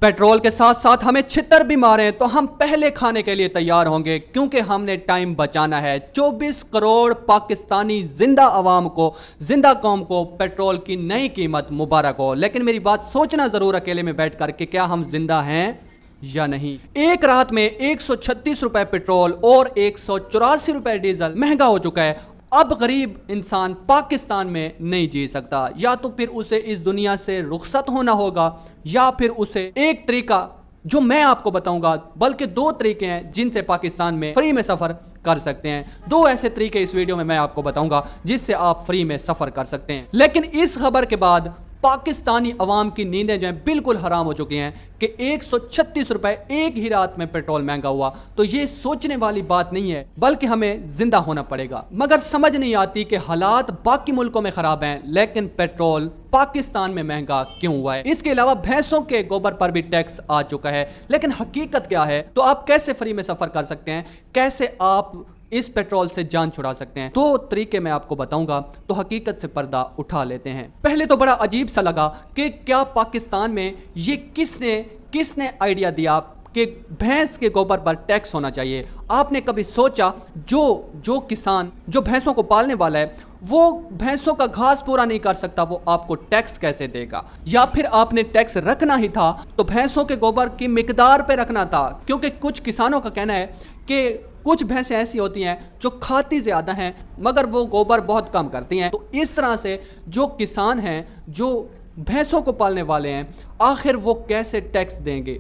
Petrol के साथ साथ हमें छितर भी मारें तो हम पहले खाने के लिए तैयार होंगे, क्योंकि हमने टाइम बचाना है। 24 करोड़ पाकिस्तानी जिंदा आवाम को, जिंदा कौम को पेट्रोल की नई कीमत मुबारक हो। लेकिन मेरी बात सोचना जरूर अकेले में बैठ कर कि क्या हम जिंदा हैं या नहीं। एक रात में 136 रुपए पेट्रोल और 184 रुपए डीजल महंगा हो चुका है। अब गरीब इंसान पाकिस्तान में नहीं जी सकता, या तो फिर उसे इस दुनिया से रुखसत होना होगा, या फिर उसे एक तरीका जो मैं आपको बताऊंगा, बल्कि दो तरीके हैं जिनसे पाकिस्तान में फ्री में सफर कर सकते हैं। दो ऐसे तरीके इस वीडियो में मैं आपको बताऊंगा जिससे आप फ्री में सफर कर सकते हैं। लेकिन इस खबर के बाद पाकिस्तानी अवाम की नींदें जो हैं बिल्कुल हराम हो चुकी हैं कि 136 रुपए एक ही रात में पेट्रोल महंगा हुआ। तो ये सोचने वाली बात नहीं है, बल्कि हमें जिंदा होना पड़ेगा। मगर समझ नहीं आती कि हालात बाकी मुल्कों में खराब हैं, लेकिन पेट्रोल पाकिस्तान में महंगा क्यों हुआ है। इसके अलावा भैंसों के गोबर पर भी टैक्स आ चुका है। लेकिन हकीकत क्या है, तो आप कैसे फ्री में सफर कर सकते हैं, कैसे आप इस पेट्रोल से जान छुड़ा सकते हैं। दो तरीके मैं आपको बताऊंगा, तो हकीकत से पर्दा उठा लेते हैं। पहले तो बड़ा अजीब सा लगा कि क्या पाकिस्तान में ये किसने आइडिया दिया कि भैंस के गोबर पर टैक्स होना चाहिए। आपने कभी सोचा जो किसान जो भैंसों को पालने वाला है वो भैंसों का घास पूरा नहीं कर सकता, वो आपको टैक्स कैसे देगा। या फिर आपने टैक्स रखना ही था तो भैंसों के गोबर की मिकदार पे रखना था, क्योंकि कुछ किसानों का कहना है कि कुछ भैंसें ऐसी होती हैं जो खाती ज़्यादा हैं मगर वो गोबर बहुत कम करती हैं। तो इस तरह से जो किसान हैं, जो भैंसों को पालने वाले हैं, आखिर वो कैसे टैक्स देंगे।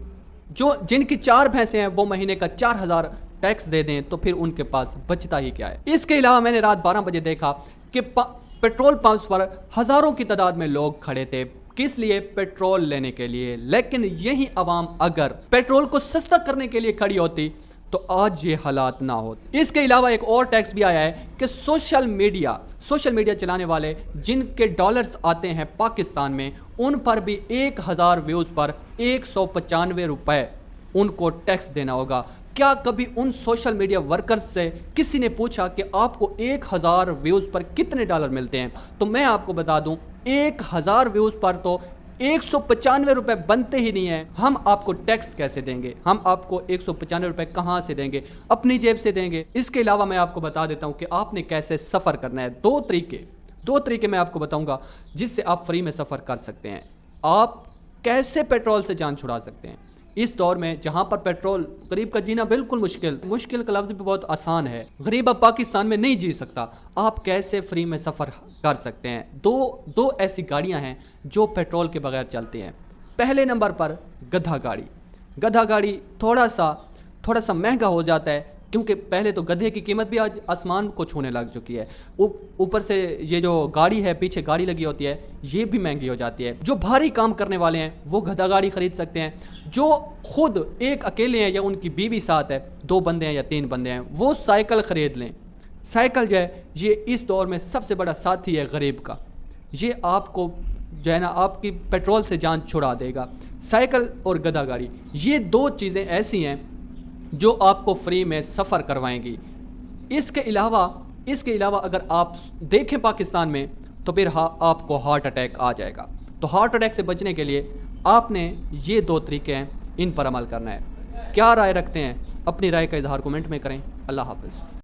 जिनकी 4 भैंसें हैं वो महीने का 4000 टैक्स दे दें तो फिर उनके पास बचता ही क्या है। इसके अलावा मैंने रात 12 बजे देखा कि पेट्रोल पंप्स पर हज़ारों की तादाद में लोग खड़े थे। किस लिए? पेट्रोल लेने के लिए। लेकिन यही आवाम अगर पेट्रोल को सस्ता करने के लिए खड़ी होती तो आज ये हालात ना होते। इसके अलावा एक और टैक्स भी आया है कि सोशल मीडिया चलाने वाले जिनके डॉलर्स आते हैं पाकिस्तान में, उन पर भी 1000 व्यूज़ पर 195 रुपए उनको टैक्स देना होगा। क्या कभी उन सोशल मीडिया वर्कर्स से किसी ने पूछा कि आपको 1000 व्यूज़ पर कितने डॉलर मिलते हैं? तो मैं आपको बता दूं, 1000 व्यूज़ पर तो 195 रुपए बनते ही नहीं है। हम आपको टैक्स कैसे देंगे? हम आपको 195 रुपए कहाँ से देंगे? अपनी जेब से देंगे। इसके अलावा मैं आपको बता देता हूँ कि आपने कैसे सफ़र करना है। दो तरीके मैं आपको बताऊँगा जिससे आप फ्री में सफ़र कर सकते हैं। आप कैसे पेट्रोल से जान छुड़ा सकते हैं इस दौर में जहां पर पेट्रोल, गरीब का जीना बिल्कुल मुश्किल का लफ्ज़ भी बहुत आसान है। गरीब अब पाकिस्तान में नहीं जी सकता। आप कैसे फ्री में सफ़र कर सकते हैं? दो ऐसी गाड़ियां हैं जो पेट्रोल के बगैर चलती हैं। पहले नंबर पर गधा गाड़ी थोड़ा सा महंगा हो जाता है, क्योंकि पहले तो गधे की कीमत भी आज आसमान को छूने लग चुकी है। ऊपर से ये जो गाड़ी है, पीछे गाड़ी लगी होती है, ये भी महंगी हो जाती है। जो भारी काम करने वाले हैं वो गधा गाड़ी खरीद सकते हैं। जो खुद एक अकेले हैं या उनकी बीवी साथ है, 2 बंदे हैं या 3 बंदे हैं, वो साइकिल ख़रीद लें। साइकिल जो है ये इस दौर में सबसे बड़ा साथी है गरीब का। ये आपको जो है ना, आपकी पेट्रोल से जान छुड़ा देगा। साइकिल और गधा गाड़ी, ये 2 चीज़ें ऐसी हैं जो आपको फ्री में सफ़र करवाएंगी। इसके अलावा अगर आप देखें पाकिस्तान में, तो फिर आपको हार्ट अटैक आ जाएगा। तो हार्ट अटैक से बचने के लिए आपने ये 2 तरीके हैं, इन पर अमल करना है। क्या राय रखते हैं? अपनी राय का इजहार कमेंट में करें। अल्लाह हाफ़िज़।